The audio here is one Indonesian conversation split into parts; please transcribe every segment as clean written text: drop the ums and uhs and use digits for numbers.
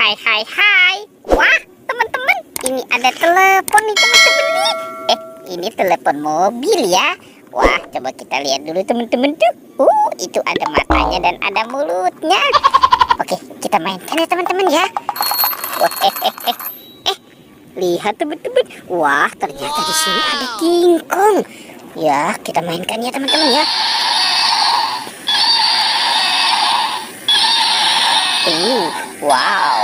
Hai. Wah, teman-teman, ini ada telepon nih teman-teman nih. Ini telepon mobil ya. Wah, coba kita lihat dulu teman-teman tuh. Itu ada matanya dan ada mulutnya. Oke, kita mainkan ya teman-teman ya. Wah, lihat teman-teman. Wah, ternyata di sini ada King Kong. Ya, kita mainkan ya teman-teman ya. Wow.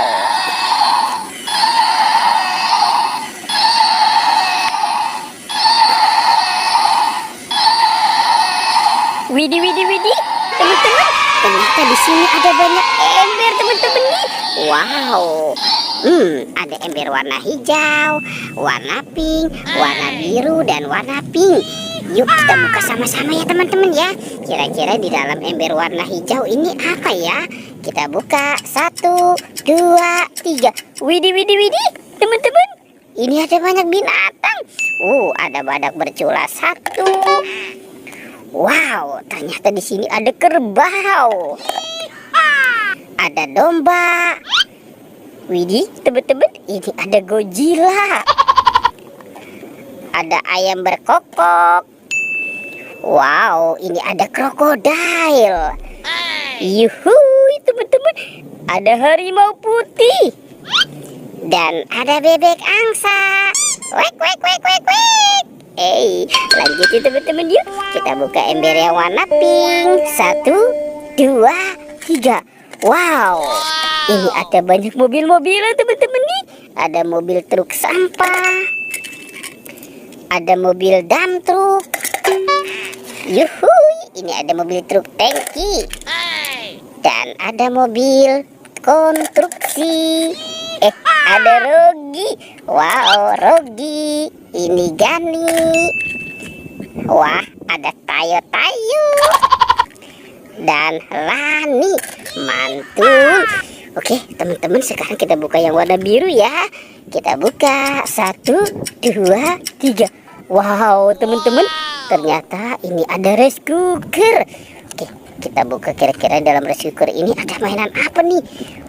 Widih, teman-teman. Ternyata di sini ada banyak ember teman-teman nih. Wow. Ada ember warna hijau, warna pink, warna biru dan warna pink. Yuk kita buka sama-sama ya teman-teman ya. Kira-kira di dalam ember warna hijau ini apa ya? Kita buka 1, 2, 3. Widih, teman-teman. Ini ada banyak binatang. Ada badak bercula 1. Wow, ternyata di sini ada kerbau. Ada domba. Widih, teman-teman, ini ada Godzilla. Ada ayam berkokok. Wow, ini ada krokodil. Yuhui, teman-teman, ada harimau putih. Dan ada bebek angsa. Wek. Lanjutin teman-teman yuk. Kita buka ember yang warna pink. 1, 2, 3. Wow, ini ada banyak mobil-mobilan teman-teman nih. Ada mobil truk sampah. Ada mobil dump truk. Yuhui, ini ada mobil truk tangki. Dan ada mobil konstruksi. Ada Rogi. Wow, Rogi. Ini Gani. Wah, ada Tayo. Dan Lani. Mantul. Oke, teman-teman, sekarang kita buka yang warna biru ya. Kita buka 1, 2, 3. Wow, teman-teman, ternyata ini ada rice cooker. Oke, kita buka kira-kira dalam rice cooker ini ada mainan apa nih?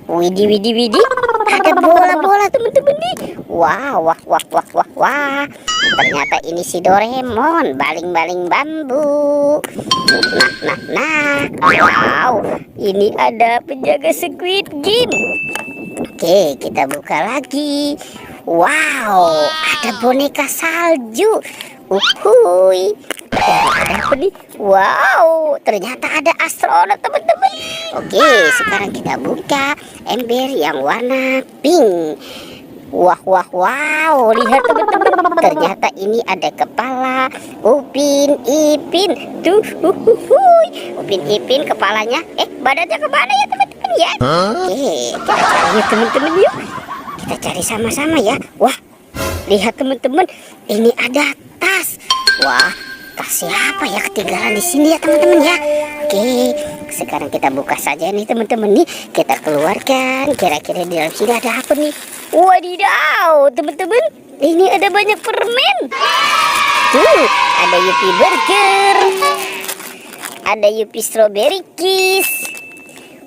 Widih. Ada bola-bola teman-teman nih. Wah. Ternyata ini si Doraemon, baling-baling bambu. Nah. Wow, ini ada penjaga Squid Game. Oke, kita buka lagi. Wow, ada boneka salju. Uhuy. Ada apa nih? Wow, ternyata ada astronot teman-teman. Oke, sekarang kita buka ember yang warna pink. Wow, lihat teman-teman. Ternyata ini ada kepala Upin Ipin. Tuh, Upin Ipin kepalanya. Badannya kemana ya teman-teman ya? Oke, kita cari ya teman-teman yuk. Kita cari sama-sama ya. Wah, lihat teman-teman, ini ada tas. Wah, tas siapa ya ketinggalan di sini ya teman-teman ya? Oke, sekarang kita buka saja nih teman-teman nih. Kita keluarkan. Kira-kira di dalam sini ada apa nih? Wadidaw, teman-teman, ini ada banyak permen. Tuh, ada Yupi Burger. Ada Yupi Strawberry Kiss.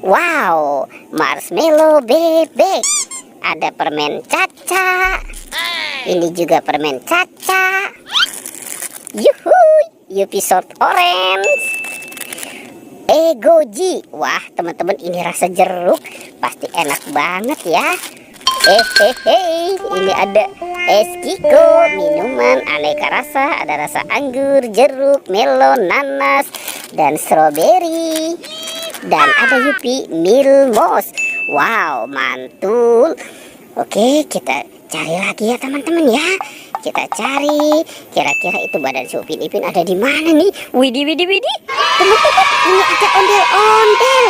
Wow, marshmallow bebek. Ada permen Caca. Ini juga permen Caca. Yuhuy, Yupi Short Orange. Goji. Wah, teman-teman, ini rasa jeruk. Pasti enak banget ya. Ini ada es Kiko, minuman aneka rasa. Ada rasa anggur, jeruk, melon, nanas, dan stroberi. Dan ada Yupi Milmos. Wow, mantul. Oke, kita cari lagi ya teman-teman ya. Kita cari. Kira-kira itu badan si Upin Ipin ada di mana nih? Widih. Teman-teman, ini ada ondel-ondel.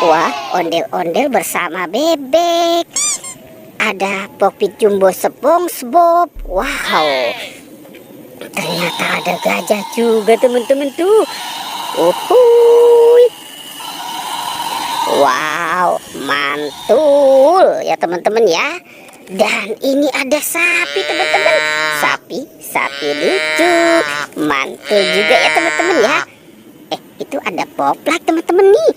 Wah, ondel-ondel bersama bebek. Ada Popit Jumbo SpongeBob. Wow, ternyata ada gajah juga teman-teman tuh. Uhuy. Wow, mantul ya teman-teman ya. Dan ini ada sapi teman-teman. Sapi lucu. Mantul juga ya teman-teman ya. Itu ada poplek teman-teman nih.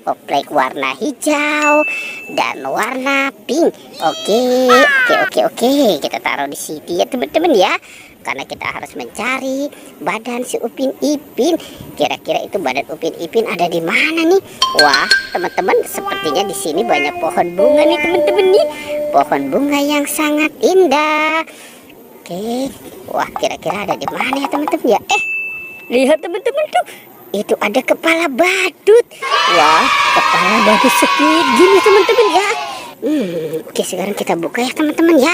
Poplek warna hijau, dan warna pink. Oke, kita taruh di sini ya teman-teman ya, karena kita harus mencari badan si Upin Ipin. Kira-kira itu badan Upin Ipin ada di mana nih? Wah teman-teman, sepertinya di sini banyak pohon bunga nih teman-teman nih, pohon bunga yang sangat indah. Oke, wah kira-kira ada di mana ya teman-teman ya? Lihat teman-teman tuh, itu ada kepala badut. Wah, kepala badut segini teman-teman ya. Oke, sekarang kita buka ya teman-teman ya.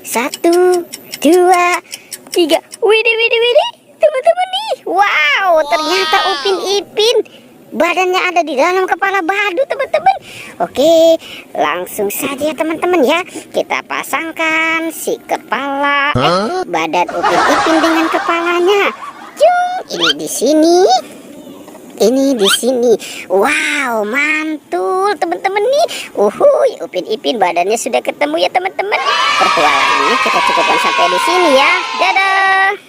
1, 2, 3. Widih, teman-teman nih. Wow, ternyata Upin Ipin badannya ada di dalam kepala badut teman-teman. Oke, langsung saja teman-teman ya, kita pasangkan si kepala badan Upin Ipin dengan kepalanya. Ini di sini, ini di sini. Wow, mantul teman-teman nih. Upin Ipin badannya sudah ketemu ya teman-teman. Pertualangannya kita cukupkan sampai di sini ya. Dadah.